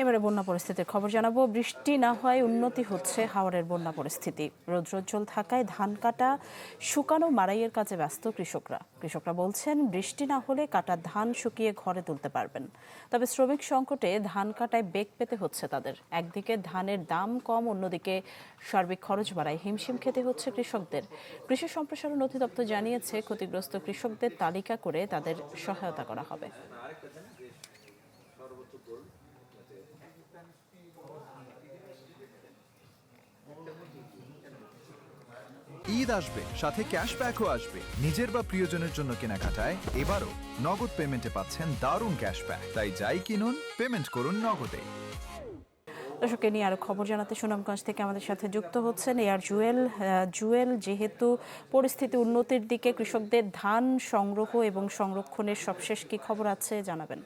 এবারে বন্যা পরিস্থিতির খবর জানাবো। বৃষ্টি না হওয়ায় উন্নতি হচ্ছে হাওরের বন্যা পরিস্থিতি। রৌদ্রোজ্জ্বল থাকায় ধান কাটা, শুকানো, মাড়াইয়ের কাজে ব্যস্ত কৃষকরা বলছেন বৃষ্টি না হলে কাটা ধান শুকিয়ে ঘরে তুলতে পারবেন। তবে শ্রমিক সংকটে ধান কাটায় বেগ পেতে হচ্ছে তাদের। একদিকে ধানের দাম কম, অন্যদিকে সার্বিক খরচ বাড়ায় হিমশিম খেতে হচ্ছে কৃষকদের। কৃষি সম্প্রসারণ অধিদপ্তর জানিয়েছে ক্ষতিগ্রস্ত কৃষকদের তালিকা করে তাদের সহায়তা করা হবে। ঈদ আসবে, সাথে ক্যাশব্যাকও আসবে। নিজের বা প্রিয়জনের জন্য কেনাকাটায় এবারও নগদ পেমেন্টে পাচ্ছেন দারুণ ক্যাশব্যাক। তাই যাই কিনুন, পেমেন্ট করুন নগদে। দর্শককে নিয়ে আরো খবর জানাতে সুনামগঞ্জ থেকে আমাদের সাথে যুক্ত হচ্ছেন এয়ার জুয়েল। যেহেতু পরিস্থিতি উন্নতির দিকে, কৃষকদের ধান সংগ্রহ এবং সংরক্ষণের সবশেষ কি খবর আছে জানাবেন।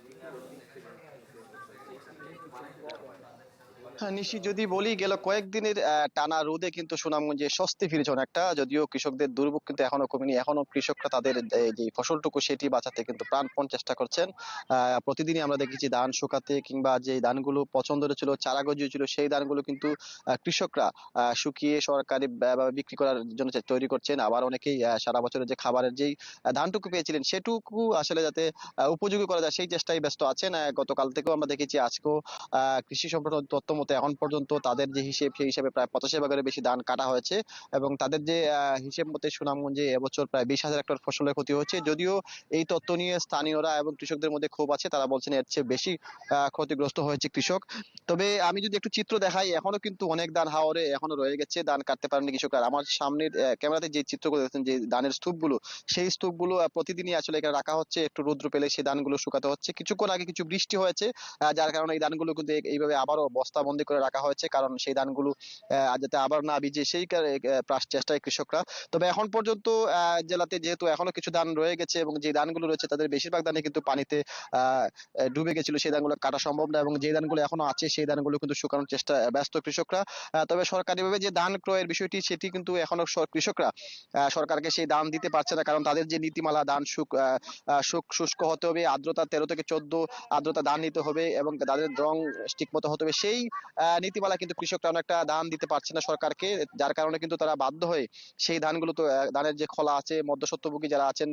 হ্যাঁ, নিশ্চয়ই। যদি বলি, গেল কয়েকদিনের টানা রোদে কিন্তু সুনামগঞ্জে স্বস্তি ফিরেছে অনেকটা। যদিও কৃষকদের দুর্ভোগ কিন্তু এখনো কমেনি, এখনো কৃষকরা তাদের যে ফসলটুকু সেটি বাঁচাতে কিন্তু প্রাণপণ চেষ্টা করছেন। প্রতিদিনই আমরা দেখেছি ধান শুকাতে, কিংবা যে ধানগুলো পছন্দের ছিল, চারা গজিয়েছিল, সেই ধানগুলো কিন্তু কৃষকরা শুকিয়ে সরকারি ভাবে বিক্রি করার জন্য তৈরি করছেন। আবার অনেকেই সারা বছরের যে খাবারের যেই ধানটুকু পেয়েছিলেন সেটুকু আসলে যাতে উপযোগী করা যায় সেই চেষ্টায় ব্যস্ত আছেন। গতকাল থেকেও আমরা দেখেছি, আজকেও কৃষি সম্প্রসারণ তথ্য মতে এখন পর্যন্ত তাদের যে হিসেব, সেই হিসাবে প্রায় 85 ভাগের বেশি ধান কাটা হয়েছে। এবং তাদের যে হিসেব মতে সুনামগঞ্জে এবছর প্রায় 20,000 হেক্টর ফসলের ক্ষতি হচ্ছে। যদিও এই তথ্য নিয়ে স্থানীয়রা এবং কৃষকদের মধ্যে ক্ষোভ আছে, তারা বলছেন এর চেয়ে বেশি ক্ষতিগ্রস্ত হয়েছে কৃষক। তবে আমি যদি একটু চিত্র দেখাই, এখনো কিন্তু অনেক ধান হাওরে এখনো রয়ে গেছে, ধান কাটতে পারেনি কৃষকরা। আমার সামনের ক্যামেরাতে যে চিত্রগুলো দেখছেন, যে ধানের স্তূপগুলো, সেই স্তূপগুলো প্রতিদিনই আসলে এখানে রাখা হচ্ছে। একটু রৌদ্র পেলে সেই ধানগুলো শুকাতে হচ্ছে। কিছুক্ষণ আগে কিছু বৃষ্টি হয়েছে, যার কারণে এই ধানগুলো কিন্তু এইভাবে আবারও বস্তাবন্দি করে রাখা হয়েছে, কারণ সেই ধানগুলো যাতে আবার না ভিজে, সেই চেষ্টায় কৃষকরা। তবে এখন পর্যন্ত জেলাতে যেহেতু এখনো কিছু ধান রয়ে গেছে, এবং যে ধানগুলো রয়েছে তাদের বেশিরভাগ ধানই কিন্তু পানিতে ডুবে গেছিল, সেই ধানগুলো কাটা সম্ভব না। এবং যে ধানগুলো এখনো আছে সেই ধানগুলো কিন্তু শুকানোর চেষ্টা ব্যস্ত কৃষকরা। তবে সরকারিভাবে যে ধান ক্রয়ের বিষয়টি, সেটি কিন্তু এখনো কৃষকরা সরকারকে সেই দাম দিতে পারছে না, কারণ তাদের যে নীতিমালা, ধান শুষ্ক হতে হবে, আর্দ্রতা 13 থেকে 14 আর্দ্রতা ধান নিতে হবে, এবং তাদের রং ঠিক মতো হতে হবে, সেই নীতিমালা কিন্তু কৃষকরা অনেকটা ধান দিতে পারছে না সরকারকে। যার কারণে কিন্তু তারা বাধ্য হয়ে সেই ধানগুলো, তো ধানের যে খলা আছে, মধ্যস্বত্বভোগী যারা আছেন,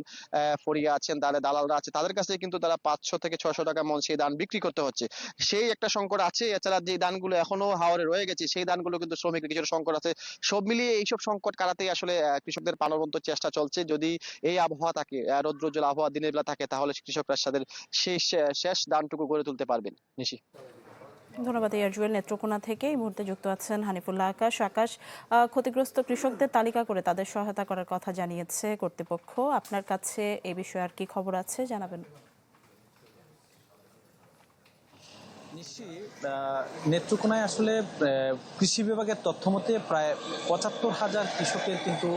ফরিয়া আছেন, দালালরা আছে, তাদের কাছে কিন্তু তারা 500 থেকে 600 টাকা মন সেই ধান বিক্রি করতে হচ্ছে। সেই একটা সংকট আছে। এছাড়া যে ধানগুলো এখনো হাওরে রয়ে গেছে, সেই ধানগুলো কিন্তু শ্রমিকের কিছুটা সংকট আছে। সব মিলিয়ে এইসব সংকট কাটাতেই আসলে কৃষকদের প্রাণবন্ত চেষ্টা চলছে। যদি এই আবহাওয়া থাকে, রৌদ্রোজ্জ্বল আবহাওয়া দিনের বেলা থাকে, তাহলে কৃষকরা তাদের শেষ ধানটুকু গড়ে তুলতে পারবেন। নিশি। ধন্যবাদ এয়ার জুয়েল। নেত্রকোনা থেকে এই মুহূর্তে যুক্ত আছেন হানিফুল্লাহ আকাশ। ক্ষতিগ্রস্ত কৃষকদের তালিকা করে তাদের সহায়তা করার কথা জানিয়েছে কর্তৃপক্ষ। আপনার কাছে এই বিষয়ে আর কি খবর আছে জানাবেন। নিশ্চয়ই। নেত্রকোনায় আসলে কৃষি বিভাগের তথ্য মতে প্রায় 75,000 কৃষকের কিন্তু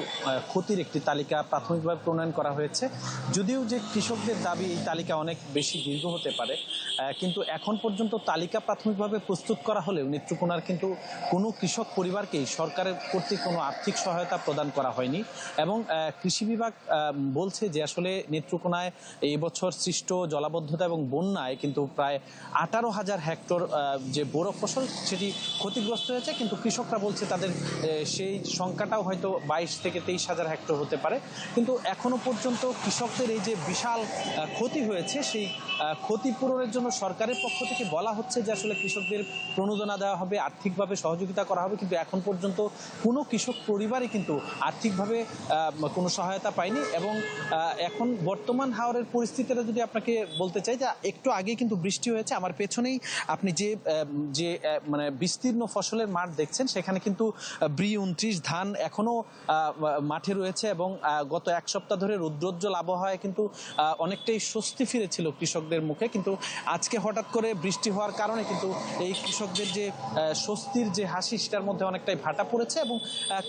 ক্ষতির একটি তালিকা প্রাথমিকভাবে প্রণয়ন করা হয়েছে। যদিও যে কৃষকদের দাবি এই তালিকা অনেক বেশি দীর্ঘ হতে পারে, কিন্তু এখন পর্যন্ত তালিকা প্রাথমিকভাবে প্রস্তুত করা হলেও নেত্রকোনার কিন্তু কোনো কৃষক পরিবারকেই সরকারের কর্তৃক কোনো আর্থিক সহায়তা প্রদান করা হয়নি। এবং কৃষি বিভাগ বলছে যে আসলে নেত্রকোনায় এই বছর সৃষ্ট জলাবদ্ধতা এবং বন্যায় কিন্তু প্রায় 18,000 হেক্টর যে বোরো ফসল সেটি ক্ষতিগ্রস্ত হয়েছে, কিন্তু কৃষকরা বলছে তাদের সেই সংখ্যাটাও হয়তো 22 থেকে 23,000 হেক্টর হতে পারে। কিন্তু এখনো পর্যন্ত কৃষকদের এই যে বিশাল ক্ষতি হয়েছে, সেই ক্ষতিপূরণের জন্য সরকারের পক্ষ থেকে বলা হচ্ছে যে আসলে কৃষকদের প্রণোদনা দেওয়া হবে, আর্থিকভাবে সহযোগিতা করা হবে, কিন্তু এখন পর্যন্ত কোনো কৃষক পরিবারই কিন্তু আর্থিকভাবে কোনো সহায়তা পায়নি। এবং এখন বর্তমান হাওরের পরিস্থিতিটা যদি আপনাকে বলতে চাই, যে একটু আগে কিন্তু বৃষ্টি হয়েছে। আমার পেছনেই আপনি যে মানে বিস্তীর্ণ ফসলের মাঠ দেখছেন, সেখানে কিন্তু ব্রি-29 ধান এখনো মাঠে রয়েছে। এবং গত এক সপ্তাহ ধরে রৌদ্রোজ্জ্বল আবহাওয়ায় কিন্তু অনেকটাই স্বস্তি ফিরেছিল কৃষকদের মুখে, কিন্তু আজকে হঠাৎ করে বৃষ্টি হওয়ার কারণে কিন্তু এই কৃষকদের যে স্বস্তির যে হাসি, সেটার মধ্যে অনেকটাই ভাটা পড়েছে। এবং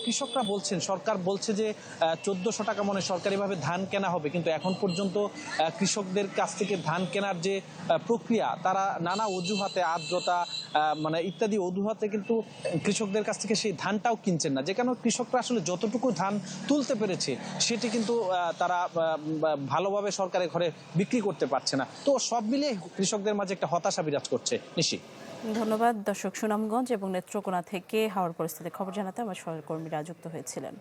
কৃষকরা বলছেন, সরকার বলছে যে 1400 টাকা মনে সরকারিভাবে ধান কেনা হবে, কিন্তু এখন পর্যন্ত কৃষকদের কাছ থেকে ধান কেনার যে প্রক্রিয়া, তারা নানা অজুহাতে, আর্দ্রতা মানে ইত্যাদি অজুহাতে কিন্তু কৃষকদের কাছ থেকে সেই ধানটাও কিনছেন না, যে কারণে কৃষকরা আসলে যতটুকু ধান তুলতে পেরেছে সেটি কিন্তু তারা ভালোভাবে সরকারের ঘরে বিক্রি করতে পারছে না। তো সব মিলিয়ে কৃষকদের মাঝে একটা হতাশা বিরাজ করছে। নিশি। ধন্যবাদ। দর্শক, সুনামগঞ্জ এবং নেত্রকোনা থেকে হাওড় পরিস্থিতির খবর জানাতে আমার সহকর্মীরা যুক্ত হয়েছিলেন।